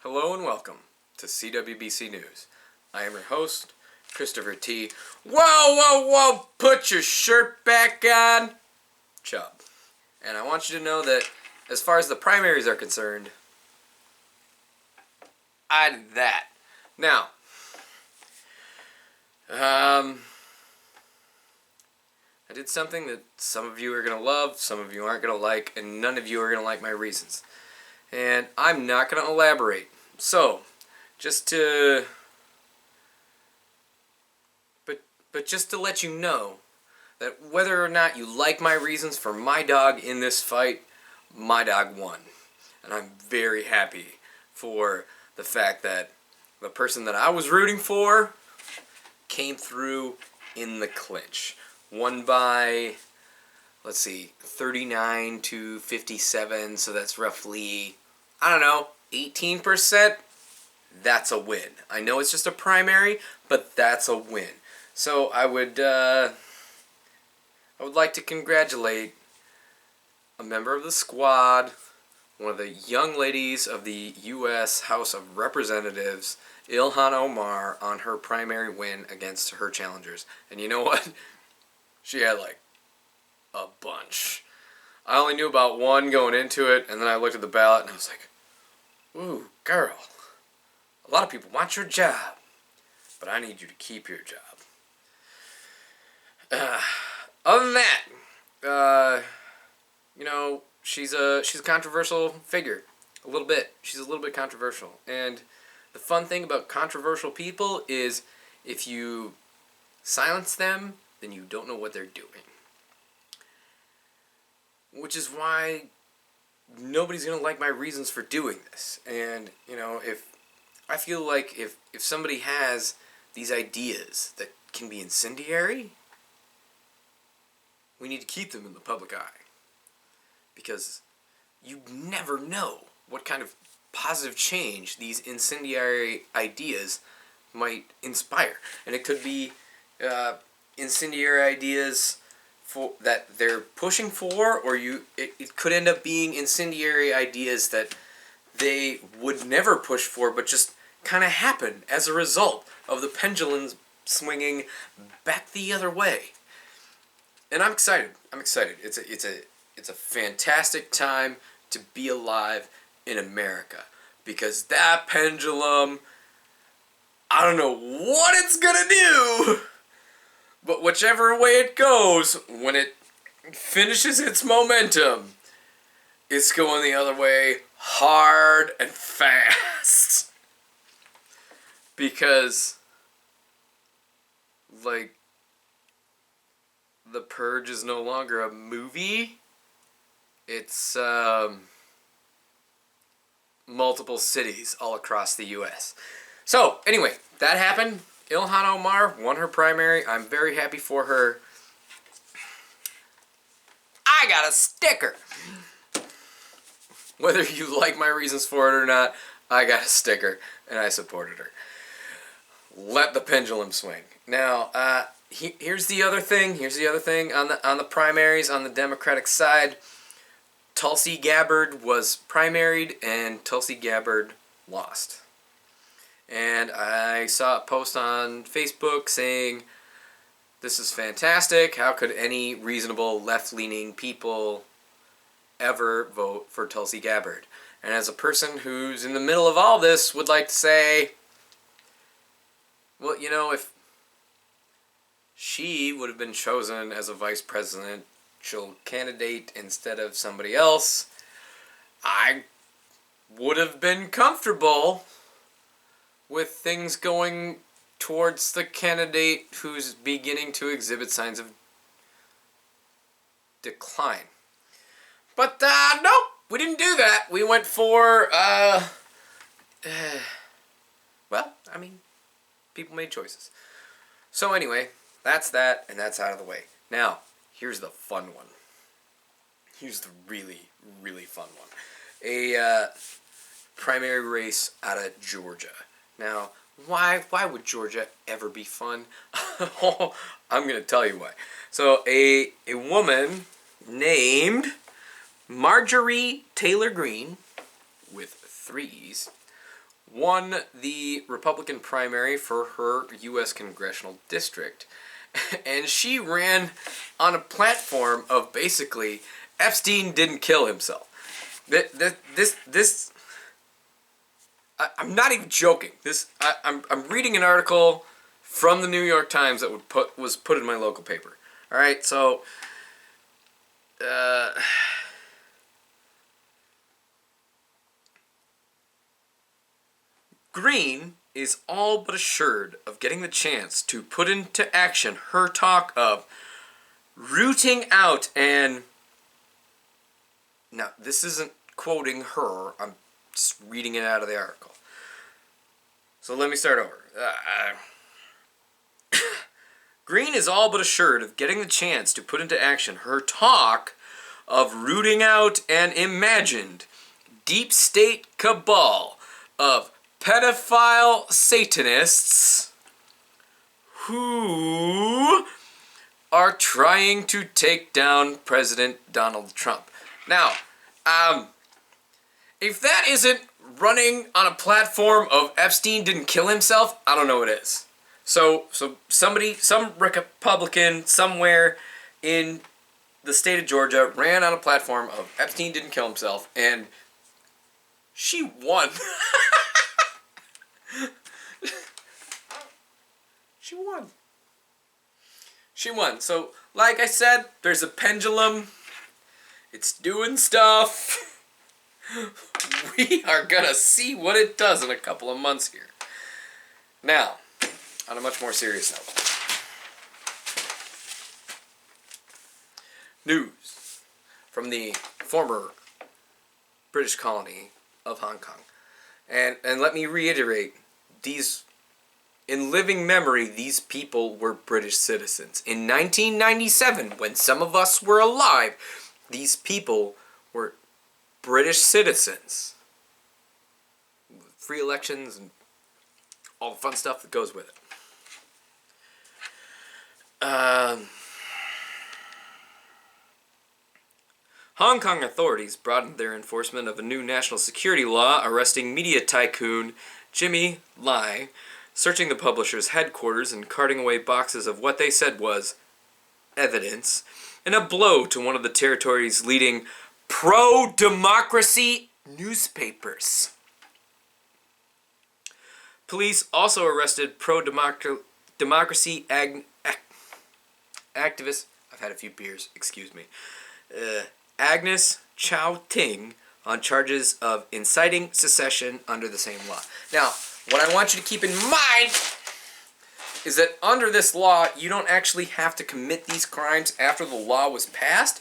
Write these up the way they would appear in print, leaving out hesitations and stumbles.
Hello and welcome to CWBC News. I am your host, Christopher T. Whoa, put your shirt back on, Chubb. And I want you to know that as far as the primaries are concerned, I did that. Now, I did something that some of you are going to love, some of you aren't going to like, and none of you are going to like my reasons. And I'm not going to elaborate. So, just to let you know that whether or not you like my reasons for my dog in this fight, my dog won. And I'm very happy for the fact that the person that I was rooting for came through in the clinch. Won by, 39 to 57, so that's roughly, 18%. That's a win. I know it's just a primary, but that's a win. So I would like to congratulate a member of the squad, one of the young ladies of the U.S. House of Representatives, Ilhan Omar, on her primary win against her challengers. And you know what? She had a bunch. I only knew about one going into it, and then I looked at the ballot and I was like, ooh, girl, a lot of people want your job, but I need you to keep your job. Other than that, she's a controversial figure, a little bit. She's a little bit controversial, and the fun thing about controversial people is if you silence them, then you don't know what they're doing. Which is why nobody's going to like my reasons for doing this. And, if I feel like if somebody has these ideas that can be incendiary, we need to keep them in the public eye. Because you never know what kind of positive change these incendiary ideas might inspire. And it could be incendiary ideas that they're pushing for, or it could end up being incendiary ideas that they would never push for, but just kind of happen as a result of the pendulum swinging back the other way. And I'm excited. It's a fantastic time to be alive in America, because that pendulum, I don't know what it's gonna do, but whichever way it goes, when it finishes its momentum, it's going the other way hard and fast. Because, The Purge is no longer a movie. It's multiple cities all across the U.S. So, anyway, that happened. Ilhan Omar won her primary. I'm very happy for her. I got a sticker. Whether you like my reasons for it or not, I got a sticker, and I supported her. Let the pendulum swing. Now, here's the other thing. On the primaries on the Democratic side. Tulsi Gabbard was primaried, and Tulsi Gabbard lost. And I saw a post on Facebook saying, this is fantastic. How could any reasonable left-leaning people ever vote for Tulsi Gabbard? And as a person who's in the middle of all this, would like to say, well, if she would have been chosen as a vice presidential candidate instead of somebody else, I would have been comfortable with things going towards the candidate who's beginning to exhibit signs of decline. But, nope, we didn't do that. We went for, people made choices. So anyway, that's that, and that's out of the way. Now, here's the fun one. Here's the really, really fun one. A primary race out of Georgia. Now, why would Georgia ever be fun? I'm going to tell you why. So, a woman named Marjorie Taylor Greene, with 3's, won the Republican primary for her U.S. congressional district. And she ran on a platform of basically Epstein didn't kill himself. I'm not even joking. I'm reading an article from the New York Times that was put in my local paper. All right, so Green is all but assured of getting the chance to put into action her talk of rooting out and... Now, this isn't quoting her. I'm just reading it out of the article. So let me start over. Green is all but assured of getting the chance to put into action her talk of rooting out an imagined deep state cabal of pedophile Satanists who are trying to take down President Donald Trump. Now, if that isn't running on a platform of Epstein didn't kill himself, I don't know what is. So some Republican somewhere in the state of Georgia ran on a platform of Epstein didn't kill himself, and she won. She won. So, like I said, there's a pendulum. It's doing stuff. We are gonna see what it does in a couple of months here. Now, on a much more serious note. News from the former British colony of Hong Kong. And let me reiterate, in living memory, these people were British citizens. In 1997, when some of us were alive, these people were British citizens. Free elections and all the fun stuff that goes with it. Hong Kong authorities broadened their enforcement of a new national security law arresting media tycoon Jimmy Lai, searching the publisher's headquarters and carting away boxes of what they said was evidence, in a blow to one of the territory's leading pro-democracy newspapers. Police also arrested pro-democracy activist, I've had a few beers, excuse me, Agnes Chow Ting on charges of inciting secession under the same law. Now, what I want you to keep in mind is that under this law, you don't actually have to commit these crimes after the law was passed.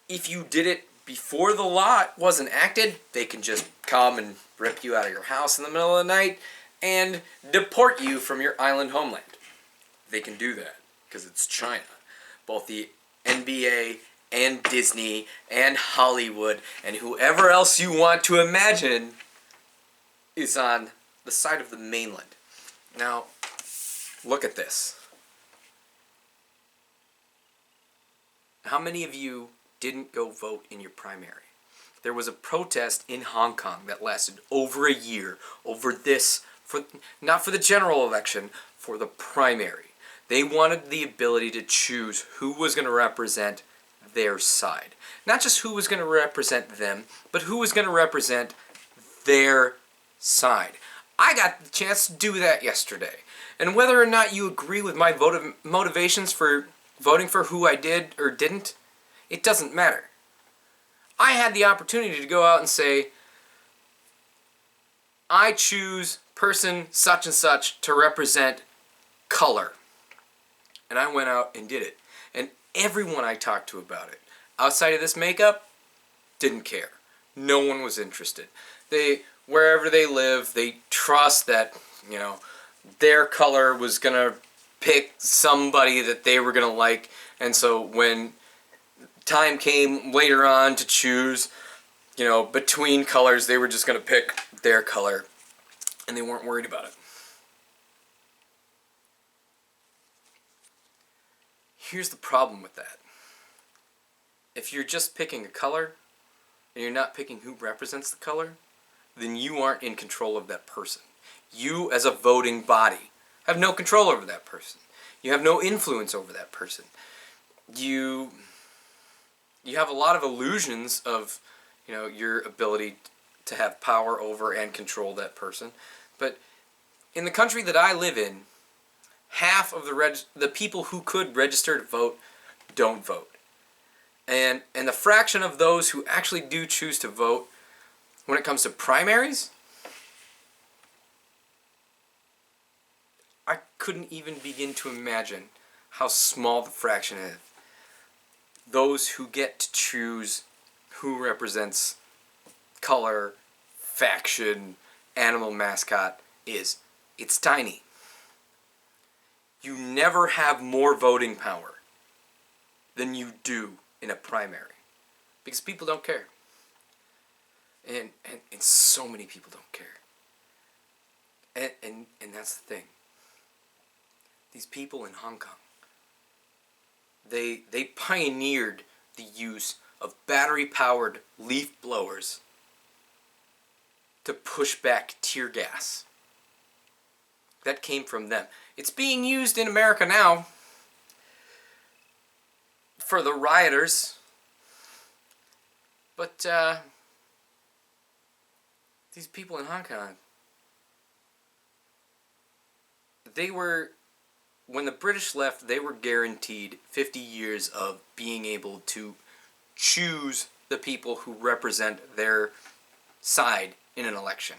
If you did it before the law wasn't acted, they can just come and rip you out of your house in the middle of the night and deport you from your island homeland. They can do that because it's China. Both the NBA and Disney and Hollywood and whoever else you want to imagine is on the side of the mainland. Now, look at this. How many of you didn't go vote in your primary? There was a protest in Hong Kong that lasted over a year over this, not for the general election, for the primary. They wanted the ability to choose who was going to represent their side. Not just who was going to represent them, but who was going to represent their side. I got the chance to do that yesterday. And whether or not you agree with my motivations for voting for who I did or didn't, it doesn't matter. I had the opportunity to go out and say, I choose person such and such to represent color. And I went out and did it. And everyone I talked to about it, outside of this makeup, didn't care. No one was interested. Wherever they live, they trust that, their color was going to pick somebody that they were going to like. And so when time came later on to choose, between colors, they were just going to pick their color. And they weren't worried about it. Here's the problem with that. If you're just picking a color, and you're not picking who represents the color, then you aren't in control of that person. You, as a voting body, have no control over that person. You have no influence over that person. You have a lot of illusions of, your ability to have power over and control that person. But in the country that I live in, half of the people who could register to vote don't vote. And the fraction of those who actually do choose to vote, when it comes to primaries, I couldn't even begin to imagine how small the fraction is. Those who get to choose who represents color, faction, animal mascot is. It's tiny. You never have more voting power than you do in a primary. Because people don't care. And so many people don't care. And that's the thing. These people in Hong Kong, they pioneered the use of battery-powered leaf blowers to push back tear gas. That came from them. It's being used in America now for the rioters. But these people in Hong Kong, when the British left, they were guaranteed 50 years of being able to choose the people who represent their side in an election.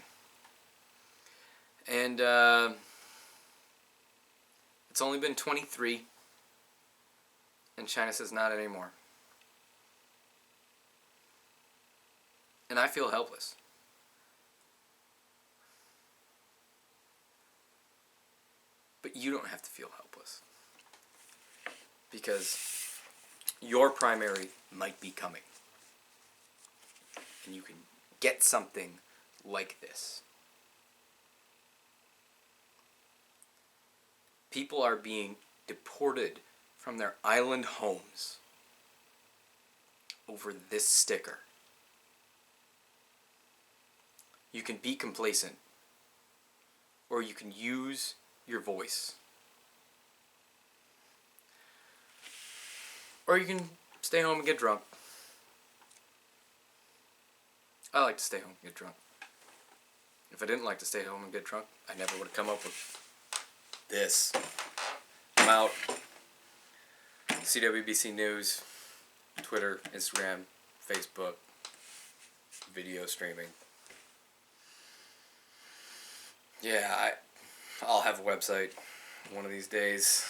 And it's only been 23, and China says not anymore. And I feel helpless. But you don't have to feel helpless. Because your primary might be coming. And you can get something like this. People are being deported from their island homes over this sticker. You can be complacent, or you can use your voice, or you can stay home and get drunk. I like to stay home and get drunk. If I didn't like to stay home and get drunk, I never would have come up with this. I'm out. CWBC News, Twitter, Instagram, Facebook, video streaming. Yeah, I'll have a website one of these days.